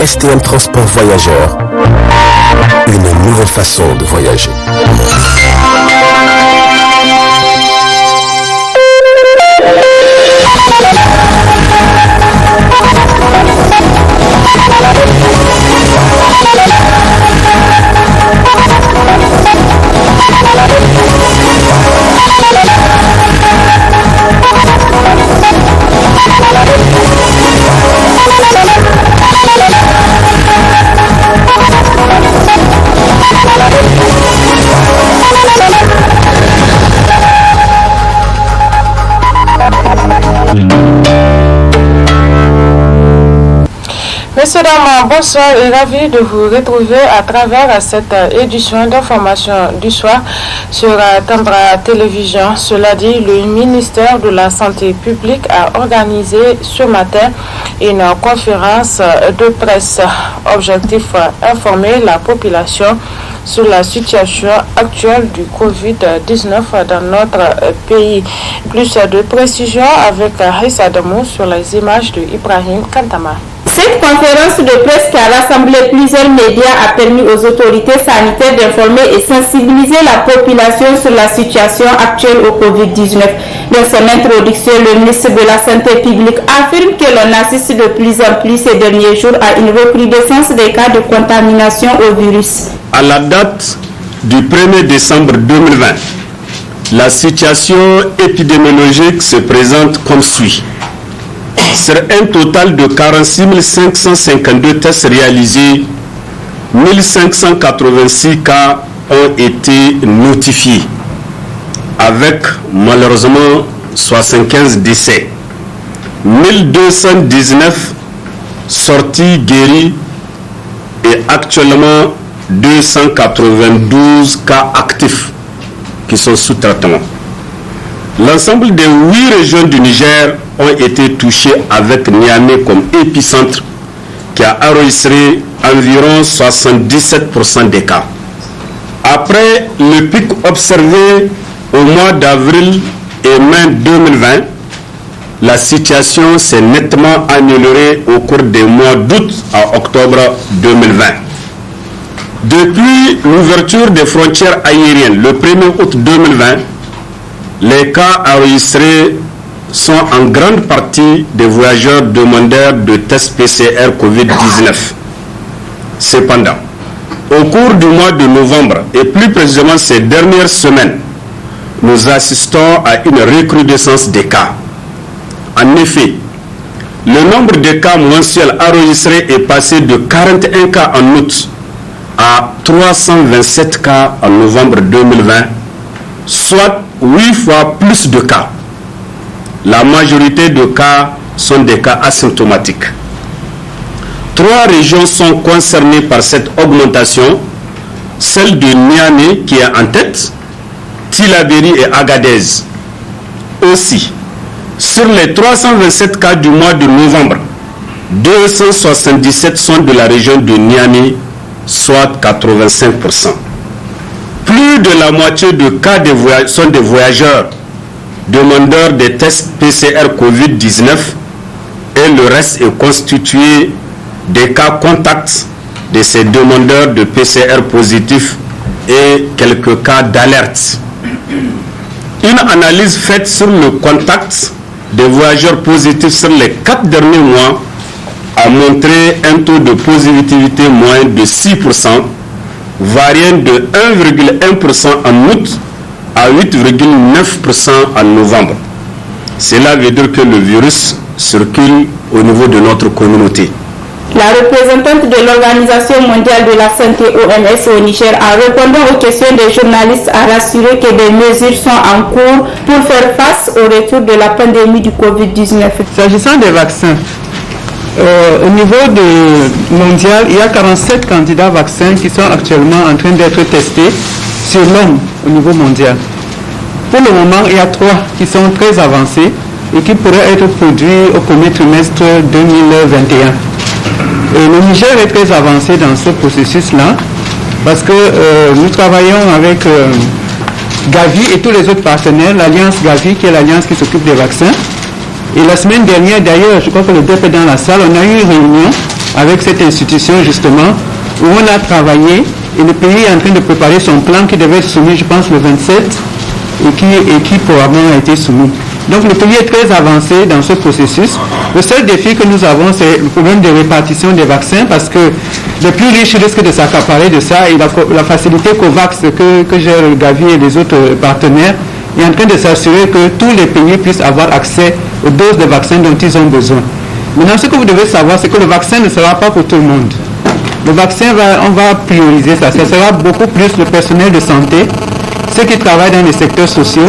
STM Transport Voyageurs, une nouvelle façon de voyager. Messieurs, dames, bonsoir et ravi de vous retrouver à travers cette édition d'information du soir sur Tambra Télévision. Cela dit, le ministère de la Santé publique a organisé ce matin une conférence de presse. Objectif, informer la population sur la situation actuelle du Covid-19 dans notre pays. Plus de précisions avec Haïssa Adamou sur les images de Ibrahim Kantama. Cette conférence de presse qui a rassemblé plusieurs médias a permis aux autorités sanitaires d'informer et sensibiliser la population sur la situation actuelle au Covid-19. Dans son introduction, le ministre de la Santé publique affirme que l'on assiste de plus en plus ces derniers jours à une recrudescence des cas de contamination au virus. À la date du 1er décembre 2020, la situation épidémiologique se présente comme suit. Sur un total de 46 552 tests réalisés, 1586 cas ont été notifiés, avec malheureusement 75 décès, 1219 sorties guéries et actuellement 292 cas actifs qui sont sous traitement. L'ensemble des 8 régions du Niger ont été touchées avec Niamey comme épicentre qui a enregistré environ 77% des cas. Après le pic observé au mois d'avril et mai 2020, la situation s'est nettement améliorée au cours des mois d'août à octobre 2020. Depuis l'ouverture des frontières aériennes le 1er août 2020, les cas enregistrés sont en grande partie des voyageurs demandeurs de tests PCR Covid-19. Cependant, au cours du mois de novembre et plus précisément ces dernières semaines, nous assistons à une recrudescence des cas. En effet, le nombre de cas mensuels enregistrés est passé de 41 cas en août à 327 cas en novembre 2020, soit 8 fois plus de cas. La majorité de cas sont des cas asymptomatiques. 3 régions sont concernées par cette augmentation, celle de Niamey qui est en tête, Tillabéri et Agadez. Aussi, sur les 327 cas du mois de novembre, 277 sont de la région de Niamey, soit 85%. Plus de la moitié de cas sont des voyageurs demandeurs des tests PCR Covid-19 et le reste est constitué des cas contacts de ces demandeurs de PCR positifs et quelques cas d'alerte. Une analyse faite sur le contact des voyageurs positifs sur les 4 derniers mois a montré un taux de positivité moyen de 6%, variant de 1,1% en août à 8,9% en novembre. Cela veut dire que le virus circule au niveau de notre communauté. La représentante de l'Organisation mondiale de la santé OMS au Niger, en répondant aux questions des journalistes, a rassuré que des mesures sont en cours pour faire face au retour de la pandémie du Covid-19. S'agissant des vaccins, au niveau mondial, il y a 47 candidats vaccins qui sont actuellement en train d'être testés sur l'homme au niveau mondial. Pour le moment, il y a 3 qui sont très avancés et qui pourraient être produits au premier trimestre 2021. Et le Niger est très avancé dans ce processus-là parce que nous travaillons avec Gavi et tous les autres partenaires, l'Alliance Gavi qui est l'alliance qui s'occupe des vaccins. Et la semaine dernière, d'ailleurs, je crois que le DEP est dans la salle, on a eu une réunion avec cette institution justement, où on a travaillé et le pays est en train de préparer son plan qui devait être soumis, je pense, le 27 et qui probablement a été soumis. Donc le pays est très avancé dans ce processus. Le seul défi que nous avons, c'est le problème de répartition des vaccins parce que les plus riches risquent de s'accaparer de ça et la facilité COVAX que gère Gavi et les autres partenaires est en train de s'assurer que tous les pays puissent avoir accès aux doses de vaccins dont ils ont besoin. Maintenant, ce que vous devez savoir, c'est que le vaccin ne sera pas pour tout le monde. Le vaccin, on va prioriser ça. Ça sera beaucoup plus le personnel de santé, ceux qui travaillent dans les secteurs sociaux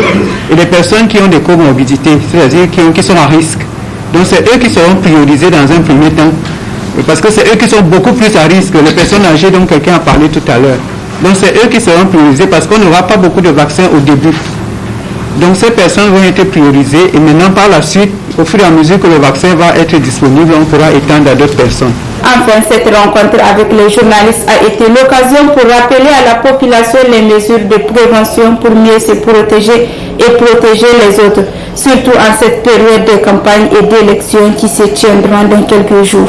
et les personnes qui ont des comorbidités, c'est-à-dire qui sont à risque. Donc c'est eux qui seront priorisés dans un premier temps, parce que c'est eux qui sont beaucoup plus à risque, les personnes âgées dont quelqu'un a parlé tout à l'heure. Donc c'est eux qui seront priorisés parce qu'on n'aura pas beaucoup de vaccins au début. Donc ces personnes vont être priorisées et maintenant par la suite, au fur et à mesure que le vaccin va être disponible, on pourra étendre à d'autres personnes. Enfin, cette rencontre avec les journalistes a été l'occasion pour rappeler à la population les mesures de prévention pour mieux se protéger et protéger les autres, surtout en cette période de campagne et d'élection qui se tiendront dans quelques jours.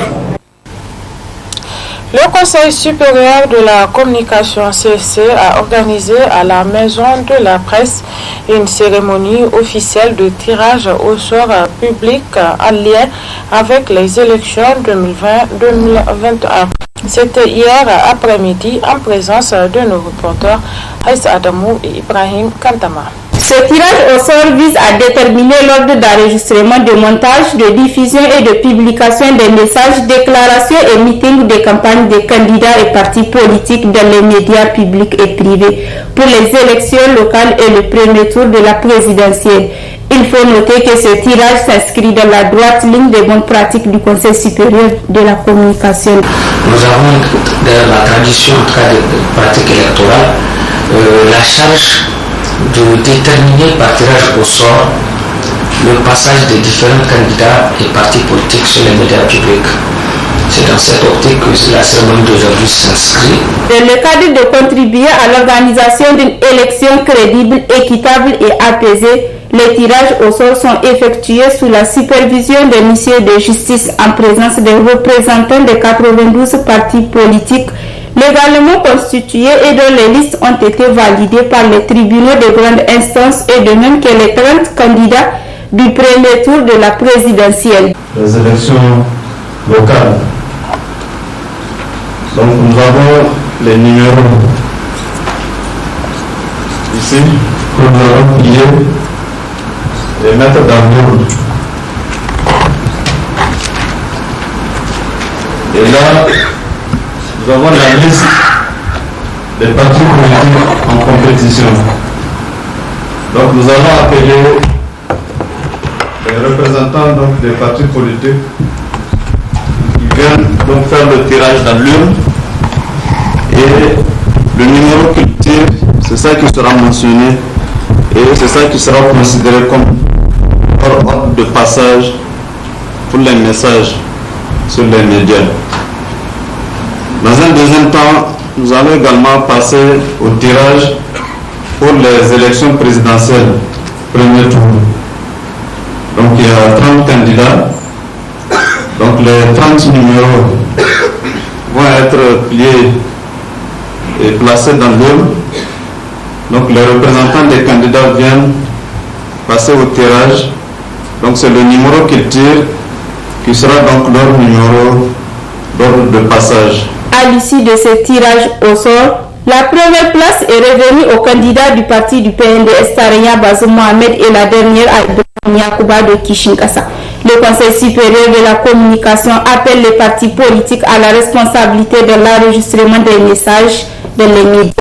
Le Conseil supérieur de la communication CSC a organisé à la Maison de la Presse une cérémonie officielle de tirage au sort public en lien avec les élections 2020-2021. C'était hier après-midi en présence de nos reporters Aïssa Adamou et Ibrahim Kantama. Ce tirage au sort vise à déterminer l'ordre d'enregistrement, de montage, de diffusion et de publication des messages, déclarations et meetings des campagnes des candidats et partis politiques dans les médias publics et privés pour les élections locales et le premier tour de la présidentielle. Il faut noter que ce tirage s'inscrit dans la droite ligne des bonnes pratiques du Conseil supérieur de la communication. Nous avons dans la tradition de pratique électorale la charge de déterminer par tirage au sort le passage des différents candidats et partis politiques sur les médias publics. C'est dans cette optique que la cérémonie d'aujourd'hui s'inscrit. Dans le cadre de contribuer à l'organisation d'une élection crédible, équitable et apaisée, les tirages au sort sont effectués sous la supervision des huissiers de justice en présence des représentants des 92 partis politiques légalement constitués et dont les listes ont été validées par les tribunaux de grande instance et de même que les 30 candidats du premier tour de la présidentielle. Les élections locales. Donc nous avons les numéros ici que nous allons plier et mettre dans l'ordre. Et là, nous avons la liste des partis politiques en compétition. Donc nous allons appeler les représentants donc, des partis politiques qui viennent donc faire le tirage dans l'urne et le numéro qu'ils tirent, c'est ça qui sera mentionné et c'est ça qui sera considéré comme ordre de passage pour les messages sur les médias. Dans un deuxième temps, nous allons également passer au tirage pour les élections présidentielles, premier tour. Donc il y a 30 candidats. Donc les 30 numéros vont être pliés et placés dans l'urne. Donc les représentants des candidats viennent passer au tirage. Donc c'est le numéro qu'ils tirent qui sera donc leur numéro d'ordre de passage. À l'issue de ce tirage au sort, la première place est revenue au candidat du parti du PNDS Tarenya Bazoum Mohamed et la dernière à Ibrahim Yakuba de Kishinkasa. Le Conseil supérieur de la communication appelle les partis politiques à la responsabilité de l'enregistrement des messages dans les médias.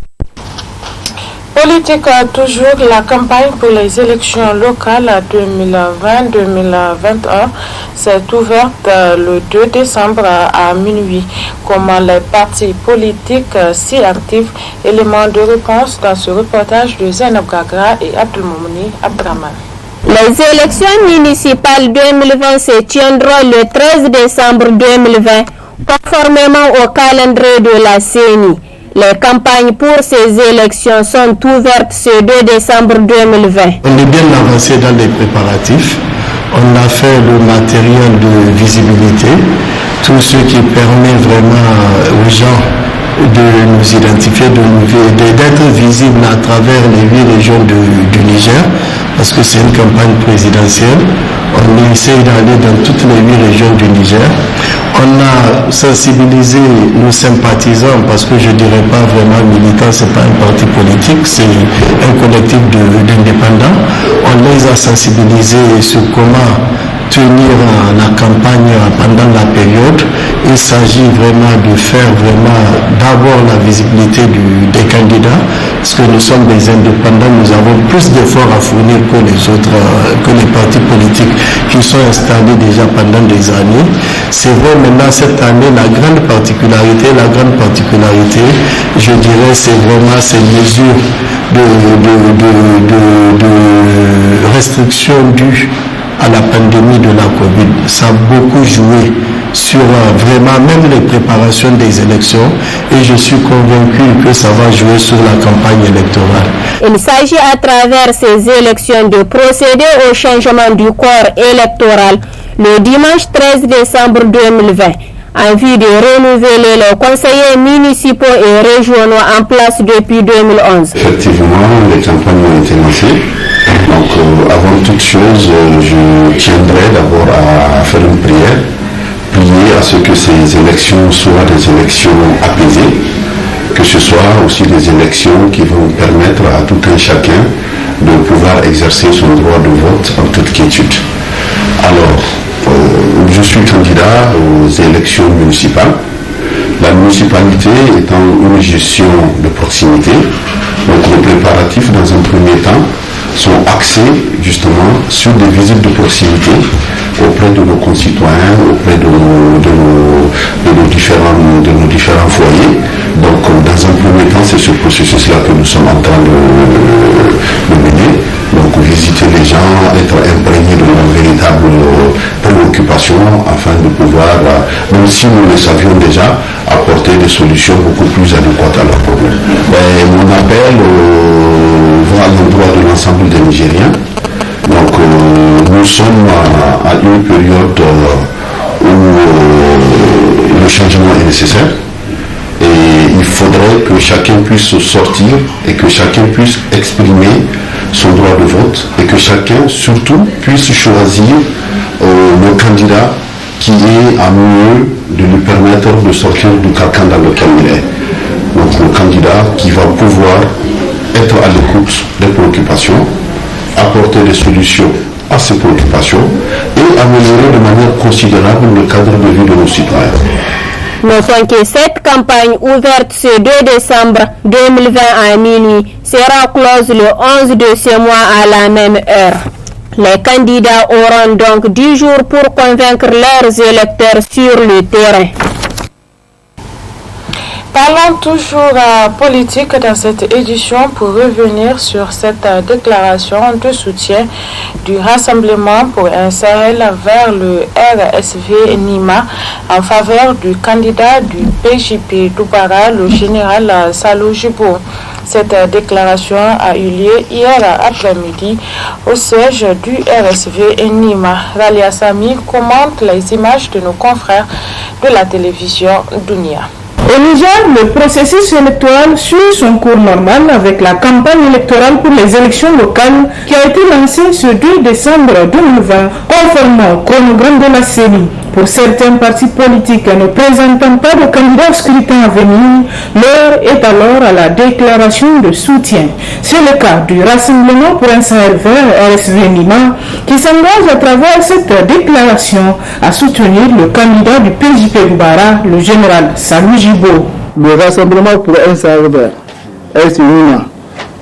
Politique toujours, la campagne pour les élections locales 2020-2021 s'est ouverte le 2 décembre à minuit. Comment les partis politiques si actifs, éléments de réponse dans ce reportage de Zainab Gagra et Abdelmoumouni Abdraman. Les élections municipales 2020 se tiendront le 13 décembre 2020, conformément au calendrier de la CENI. Les campagnes pour ces élections sont ouvertes ce 2 décembre 2020. On est bien avancé dans les préparatifs. On a fait le matériel de visibilité. tout ce qui permet vraiment aux gens de nous identifier, d'être visibles à travers les 8 régions du Niger, parce que c'est une campagne présidentielle. On essaie d'aller dans toutes les 8 régions du Niger. On a sensibilisé nos sympathisants, parce que je ne dirais pas vraiment militant, ce n'est pas un parti politique, c'est un collectif d'indépendants. On les a sensibilisés sur comment tenir la campagne pendant la période. Il s'agit vraiment de faire d'abord la visibilité des candidats, parce que nous sommes des indépendants, nous avons plus d'efforts à fournir que les partis politiques qui sont installés déjà pendant des années. C'est vrai, maintenant cette année, la grande particularité, je dirais, c'est vraiment ces mesures de restriction dues à la pandémie de la Covid. Ça a beaucoup joué sur vraiment même les préparations des élections, et je suis convaincu que ça va jouer sur la campagne électorale. Il s'agit à travers ces élections de procéder au changement du corps électoral le dimanche 13 décembre 2020 en vue de renouveler les conseillers municipaux et régionaux en place depuis 2011. Effectivement, les campagnes ont été lancées. Donc, avant toute chose, je tiendrai d'abord à faire une prière, prier à ce que ces élections soient des élections apaisées, que ce soit aussi des élections qui vont permettre à tout un chacun de pouvoir exercer son droit de vote en toute quiétude. Alors, je suis candidat aux élections municipales. La municipalité étant une gestion de proximité, donc les préparatifs dans un premier temps sont axés justement sur des visites de proximité auprès de nos concitoyens, auprès de nos différents foyers. Donc dans un premier temps, c'est ce processus-là que nous sommes en train de mener. Donc visiter les gens, être imprégnés de leurs véritables préoccupations afin de pouvoir, même si nous le savions déjà, apporter des solutions beaucoup plus adéquates à leurs problèmes. Mon appel va à l'endroit de l'ensemble des Nigériens. Donc nous sommes à une période où le changement est nécessaire. Et il faudrait que chacun puisse sortir et que chacun puisse exprimer son droit de vote et que chacun surtout puisse choisir le candidat qui est à mieux de lui permettre de sortir du carcan dans lequel il est. Donc le candidat qui va pouvoir être à l'écoute des préoccupations, apporter des solutions à ces préoccupations et améliorer de manière considérable le cadre de vie de nos citoyens. Notons que cette campagne ouverte ce 2 décembre 2020 à minuit sera close le 11 de ce mois à la même heure. Les candidats auront donc 10 jours pour convaincre leurs électeurs sur le terrain. Parlons toujours politique dans cette édition pour revenir sur cette déclaration de soutien du Rassemblement pour un Sahel vers le RSV Nima en faveur du candidat du PJP Doubara, le général Salou Jibo. Cette déclaration a eu lieu hier après-midi au siège du RSV Nima. Ralia Sami commente les images de nos confrères de la télévision Dunia. Au Niger, le processus électoral suit son cours normal avec la campagne électorale pour les élections locales qui a été lancée ce 2 décembre 2020, conformément au chronogramme de la CENI. Pour certains partis politiques ne présentant pas de candidat au scrutin à venir, l'heure est alors à la déclaration de soutien. C'est le cas du Rassemblement pour un Sahel vert RSV Nima qui s'engage à travers cette déclaration à soutenir le candidat du PJP Doubara, le général Salou Jibo. Le Rassemblement pour un Sahel vert RSV Nima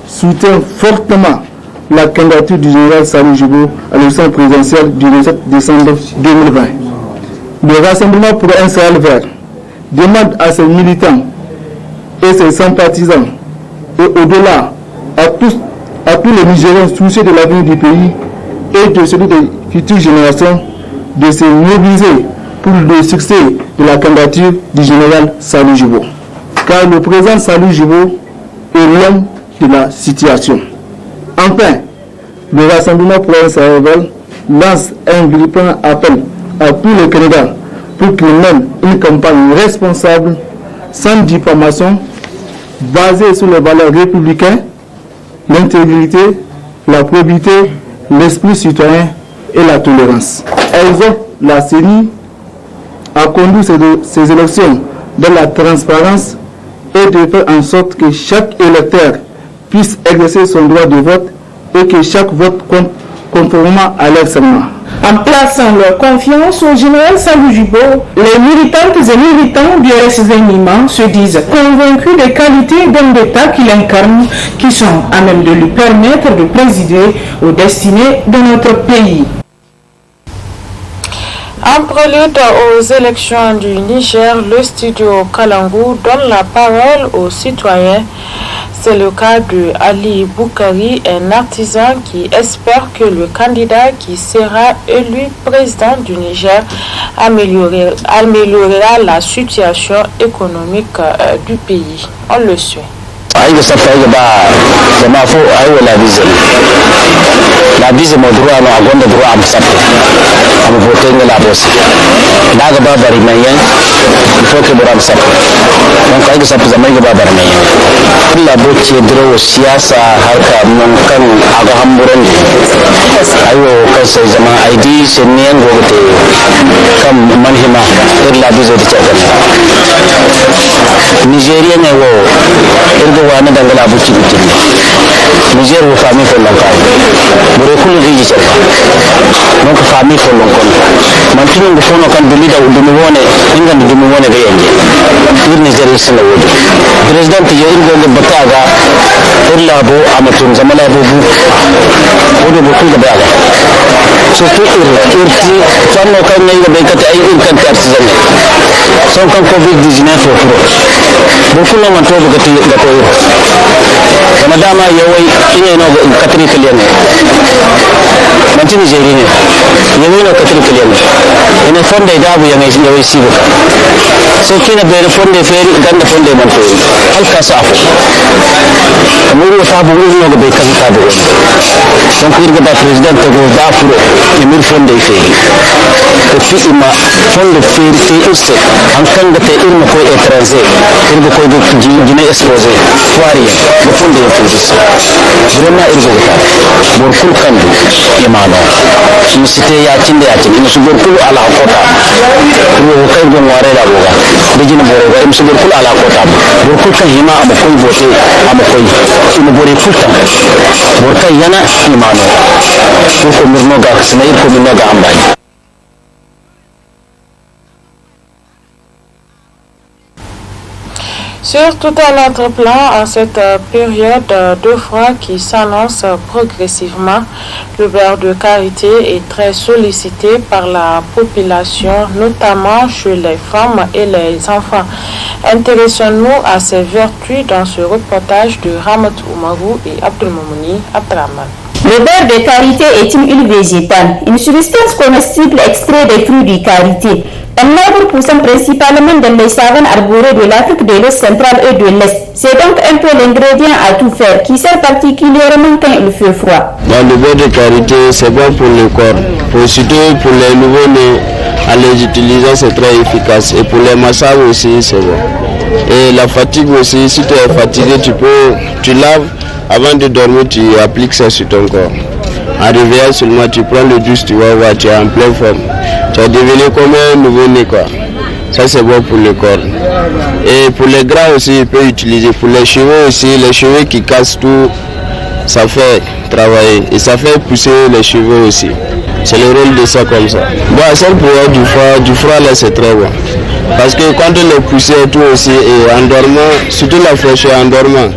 soutient fortement la candidature du général Salou Jibo à l'élection présidentielle du 27 décembre 2020. Le Rassemblement pour un Sahel vert demande à ses militants et ses sympathisants et au-delà à tous les Nigériens soucieux de l'avenir du pays et de celui des futures générations de se mobiliser pour le succès de la candidature du général Salou Jibo. Car le président Salou Jibo est l'homme de la situation. Enfin, le Rassemblement pour un Sahel vert lance un vibrant appel à tous les candidats pour qu'il mène une campagne responsable, sans diffamation, basée sur les valeurs républicaines, l'intégrité, la probité, l'esprit citoyen et la tolérance. Exhorte la CENI à conduire ces élections dans la transparence et de faire en sorte que chaque électeur puisse exercer son droit de vote et que chaque vote compte conformément à leur serment. En plaçant leur confiance au général Salou Jibo, les militantes et militants du RSZNIMA se disent convaincus des qualités d'homme d'État qu'il incarne, qui sont à même de lui permettre de présider aux destinées de notre pays. En prélude aux élections du Niger, le studio Kalangou donne la parole aux citoyens. C'est le cas de Ali Boukari, un artisan qui espère que le candidat qui sera élu président du Niger améliorera la situation économique du pays. On le suit. la bise mo droit no agonda droit am sappo am voté la bosi daga ba bari mayen il faut que boram sappo donc ay sappo zamay ga ba bari mayen la bocci dro siyasa harka mon kan aga hamburan ayo kan sai zaman ID senien gote kam manhima la bise de chakan Nigeria ne wo irgo wana dangala bocci Niger wo fami ko lankay bore kulu riji cerba donc fami ko lankon man tinu ndu fono kan dulida dumi wone inga dumi wone be yanje ir Niger sala wodi president yo irgo le bataga illa bo amatun zamala bo bu wodi bo kulu baga surtout irti fanno kan ne be kata ay ir kan artisan son kan covid-19 bo kulu man to gati gato kana dama yawai ine no katri kiliyan manti Nigeria ne yawai no katri kiliyan ine fonde dabu ya mai yawai sibuka so kina be fonde feri ganda fonde man to halka sa afu amuru sabu no go be kan tabu donc irga da president go da furo emir fonde feri to fiima fonde feri te isse an kanga te irma ko étranger irga ko jine exposé foire go fonde vraiment irgo ta bor kul kandu imano misite ya tinde ya tinde musu bor kul ala kota ro kay gon ware da boga bijina bor ga musu bor kul ala kota bor kul kan hima am koy bote am koy ina bor kul tan bor kay yana imano ko mirno ga snay ko mirno ga ambay. Sur tout un autre plan, en cette période de froid qui s'annonce progressivement, le beurre de karité est très sollicité par la population, notamment chez les femmes et les enfants. Intéressons-nous à ses vertus dans ce reportage de Ramat Oumarou et Abdelmoumouni Abdraman. Le beurre de karité est une huile végétale, une substance comestible extrait des fruits du karité. Un arbre poussant principalement dans les savanes arborées de l'Afrique de l'Ouest centrale et de l'Est. C'est donc un peu l'ingrédient à tout faire qui sert particulièrement quand il fait froid. Le beurre de karité, c'est bon pour le corps. Surtout pour les nouveaux-nés, en les utilisant, c'est très efficace. Et pour les massages aussi, c'est bon. Et la fatigue aussi, si tu es fatigué, tu laves. Avant de dormir, tu appliques ça sur ton corps. En réveillant seulement, tu prends le douche, tu vas voir, tu es en pleine forme. Tu as devenu comme un nouveau-né, quoi. Ça, c'est bon pour le corps. Et pour les gras aussi, il peut utiliser. Pour les cheveux aussi, les cheveux qui cassent tout, ça fait travailler. Et ça fait pousser les cheveux aussi. C'est le rôle de ça comme ça. Bon, celle pour du froid là, c'est très bon. Parce que quand on les pousse et tout aussi, et en dormant, surtout la fraîcheur en dormant,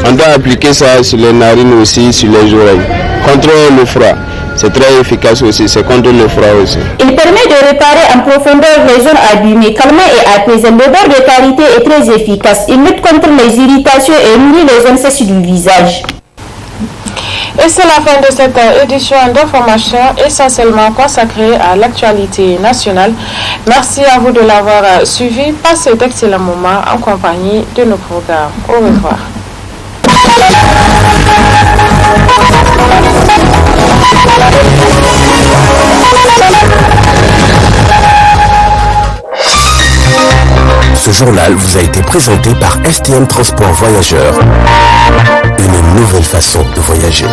on doit appliquer ça sur les narines aussi, sur les oreilles. Contre le froid, c'est très efficace aussi, c'est contre le froid aussi. Il permet de réparer en profondeur les zones abîmées, calmant et apaisant. Le beurre de karité est très efficace. Il lutte contre les irritations et nourrit les zones sèches du visage. Et c'est la fin de cette édition d'information essentiellement consacrée à l'actualité nationale. Merci à vous de l'avoir suivi. Passez d'excellents moments en compagnie de nos programmes. Au revoir. Ce journal vous a été présenté par STM Transport Voyageurs. Une nouvelle façon de voyager.